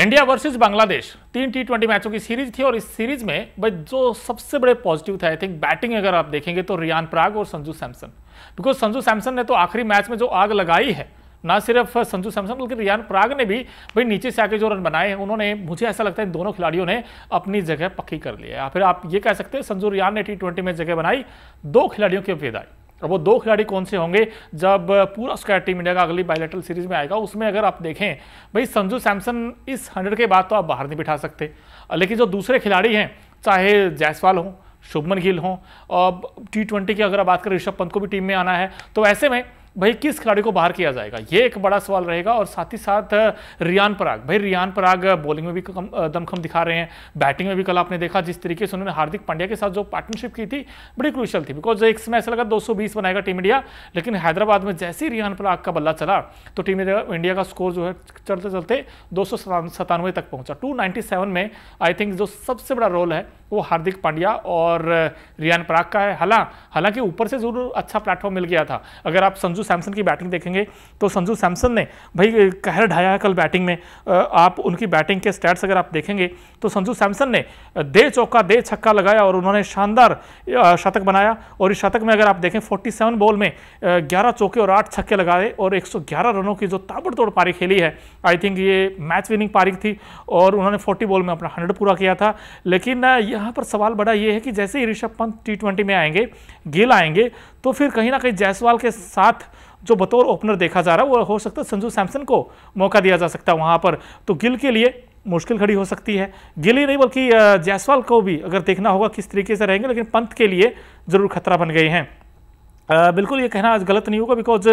India versus Bangladesh 3 T20 मैचों की series थी और इस सीरीज में भाई जो सबसे बड़े पॉजिटिव था आई थिंक बैटिंग अगर आप देखेंगे तो रियान पराग और संजू सैमसन। बिकॉज संजू सैमसन ने तो आखिरी मैच में जो आग लगाई है, ना सिर्फ संजू सैमसन बल्कि रियान पराग ने भी भाई नीचे से आके जो रन बनाए हैं उन्होंने, मुझे ऐसा लगता है दोनों खिलाड़ियों ने अपनी जगह पक्की कर ली है। या फिर आप ये कह सकते हैं संजू रियान ने T20 में जगह बनाई, दो खिलाड़ियों की विदाई। और वो दो खिलाड़ी कौन से होंगे जब पूरा स्क्वाड टीम इंडिया का अगली बायलैटरल सीरीज में आएगा, उसमें अगर आप देखें भाई संजू सैमसन इस 100 के बाद तो आप बाहर नहीं बिठा सकते, लेकिन जो दूसरे खिलाड़ी हैं चाहे जायसवाल हो, शुभमन गिल हो, और T20 की अगर बात करें ऋषभ पंत को भी टीम में आना है, तो ऐसे में भाई किस खिलाड़ी को बाहर किया जाएगा, ये एक बड़ा सवाल रहेगा। और साथ ही साथ रियान पराग, भाई रियान पराग बॉलिंग में भी दमखम दिखा रहे हैं, बैटिंग में भी कल आपने देखा जिस तरीके से उन्होंने हार्दिक पांड्या के साथ जो पार्टनरशिप की थी बड़ी क्रूशियल थी। बिकॉज एक समय ऐसा लगा 220 बनाएगा टीम इंडिया, लेकिन हैदराबाद में जैसे ही रियान पराग का बल्ला चला तो टीम इंडिया का स्कोर जो है चलते चलते 297 तक पहुंचा। 297 में आई थिंक जो सबसे बड़ा रोल है वो हार्दिक पांड्या और रियान पराग का है। हालांकि ऊपर से जरूर अच्छा प्लेटफॉर्म मिल गया था। अगर आप संजू सैमसन की बैटिंग देखेंगे तो संजू सैमसन ने भाई कहर ढाया है कल बैटिंग में। आप उनकी बैटिंग के स्टैट्स अगर आप देखेंगे तो संजू सैमसन ने दे चौका दे छक्का लगाया और उन्होंने शानदार शतक बनाया। और इस शतक में अगर आप देखें 47 बॉल में 11 चौके और 8 छक्के लगाए और 111 रनों की जो ताबड़तोड़ पारी खेली है, आई थिंक ये मैच विनिंग पारी थी और उन्होंने 40 बॉल में अपना 100 पूरा किया था। लेकिन यहाँ पर सवाल बड़ा ये है कि जैसे ही ऋषभ पंत T20 में आएंगे, गिल आएंगे, तो फिर कहीं ना कहीं जायसवाल के साथ जो बतौर ओपनर देखा जा रहा है वो हो सकता है संजू सैमसन को मौका दिया जा सकता है वहां पर, तो गिल के लिए मुश्किल खड़ी हो सकती है। गिल ही नहीं बल्कि जायसवाल को भी अगर देखना होगा किस तरीके से रहेंगे, लेकिन पंत के लिए जरूर खतरा बन गए हैं। बिल्कुल ये कहना आज गलत नहीं होगा, बिकॉज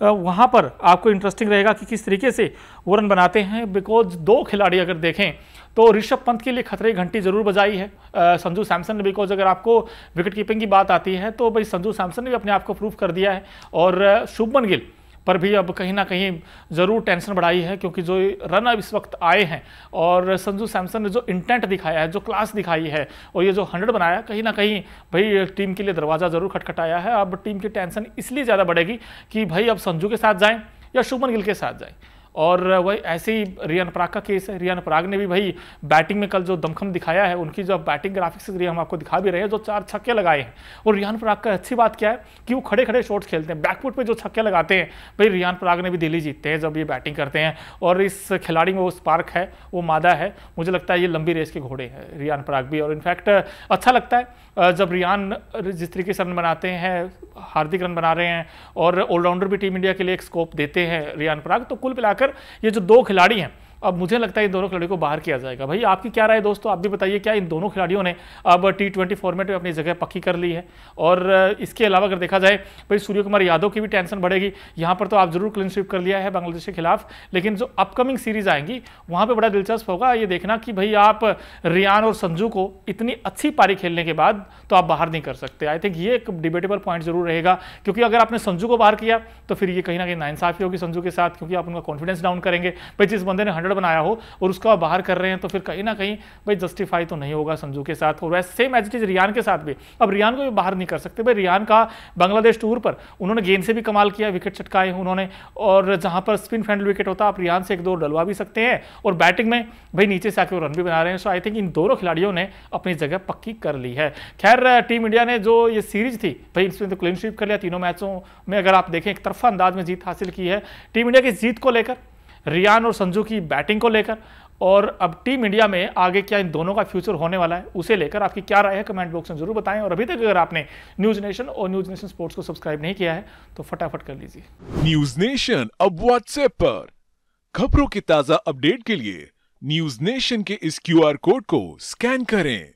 वहाँ पर आपको इंटरेस्टिंग रहेगा कि किस तरीके से वो रन बनाते हैं। बिकॉज दो खिलाड़ी अगर देखें तो ऋषभ पंत के लिए खतरे की घंटी जरूर बजाई है संजू सैमसन ने। बिकॉज अगर आपको विकेट कीपिंग की बात आती है तो भाई संजू सैमसन ने भी अपने आप को प्रूव कर दिया है और शुभमन गिल पर भी अब कहीं ना कहीं ज़रूर टेंशन बढ़ाई है, क्योंकि जो रन अब इस वक्त आए हैं और संजू सैमसन ने जो इंटेंट दिखाया है, जो क्लास दिखाई है और ये जो 100 बनाया, कहीं ना कहीं भाई टीम के लिए दरवाज़ा ज़रूर खटखटाया है। अब टीम की टेंशन इसलिए ज़्यादा बढ़ेगी कि भाई अब संजू के साथ जाएं या शुभमन गिल के साथ जाएं। और वही ऐसे ही रियान पराग का केस है। रियान पराग ने भी भाई बैटिंग में कल जो दमखम दिखाया है, उनकी जो बैटिंग ग्राफिक्स हम आपको दिखा भी रहे हैं, जो 4 छक्के लगाए हैं। और रियान पराग का अच्छी बात क्या है कि वो खड़े खड़े शॉट्स खेलते हैं, बैकफुट पे जो छक्के लगाते हैं, भाई रियान पराग ने भी दिल्ली जीतते हैं जब ये बैटिंग करते हैं। और इस खिलाड़ी में वो स्पार्क है, वो मादा है। मुझे लगता है ये लंबी रेस के घोड़े हैं रियान पराग भी। और इनफैक्ट अच्छा लगता है जब रियान जिस तरीके से रन बनाते हैं, हार्दिक रन बना रहे हैं और ऑलराउंडर भी टीम इंडिया के लिए एक स्कोप देते हैं रियान पराग। तो कुल मिलाकर ये जो दो खिलाड़ी हैं, अब मुझे लगता है इन दोनों खिलाड़ियों को बाहर किया जाएगा। भाई आपकी क्या राय दोस्तों, आप भी बताइए, क्या इन दोनों खिलाड़ियों ने अब T20 फॉर्मेट में अपनी जगह पक्की कर ली है? और इसके अलावा अगर देखा जाए भाई सूर्य कुमार यादव की भी टेंशन बढ़ेगी। यहाँ पर तो आप जरूर क्लीन स्वीप कर लिया है बांग्लादेश के खिलाफ, लेकिन जो अपकमिंग सीरीज आएंगी वहाँ पर बड़ा दिलचस्प होगा ये देखना कि भाई आप रियान और संजू को इतनी अच्छी पारी खेलने के बाद तो आप बाहर नहीं कर सकते। आई थिंक ये एक डिबेटेबल पॉइंट जरूर रहेगा, क्योंकि अगर आपने संजू को बाहर किया तो फिर ये कहीं ना कहीं नाइंसाफी होगी संजू के साथ, क्योंकि आप उनका कॉन्फिडेंस डाउन करेंगे। भाई जिस बंदे ने 100 बनाया हो और उसको बाहर कर रहे हैं तो फिर कहीं ना कहीं भाई जस्टिफाई तो नहीं होगा संजू के साथ। और वैसे same as it is Riyan के साथ भी, अब रियान को भी बाहर नहीं कर सकते। भाई रियान का बांग्लादेश टूर पर उन्होंने गेंद से भी कमाल किया, विकेट चटकाए उन्होंने, और जहां पर स्पिन फ्रेंडली विकेट होता है आप रियान से 1-2 डलवा भी सकते हैं, और बैटिंग में भाई नीचे से आके वो रन भी बना रहे हैं। सो आई थिंक इन दोनों खिलाड़ियों ने अपनी जगह पक्की कर ली है। खैर टीम इंडिया ने जो ये सीरीज थी भाई इसमें तो क्लीन स्वीप कर लिया, तीनों मैचों में अगर आप देखें एक तरफा अंदाज में जीत हासिल की है टीम इंडिया की जीत को लेकर, रियान और संजू की बैटिंग को लेकर, और अब टीम इंडिया में आगे क्या इन दोनों का फ्यूचर होने वाला है उसे लेकर आपकी क्या राय है कमेंट बॉक्स में जरूर बताएं। और अभी तक अगर आपने न्यूज नेशन और न्यूज नेशन स्पोर्ट्स को सब्सक्राइब नहीं किया है तो फटाफट कर लीजिए। न्यूज नेशन अब व्हाट्सएप पर खबरों की ताजा अपडेट के लिए न्यूज नेशन के इस QR कोड को स्कैन करें।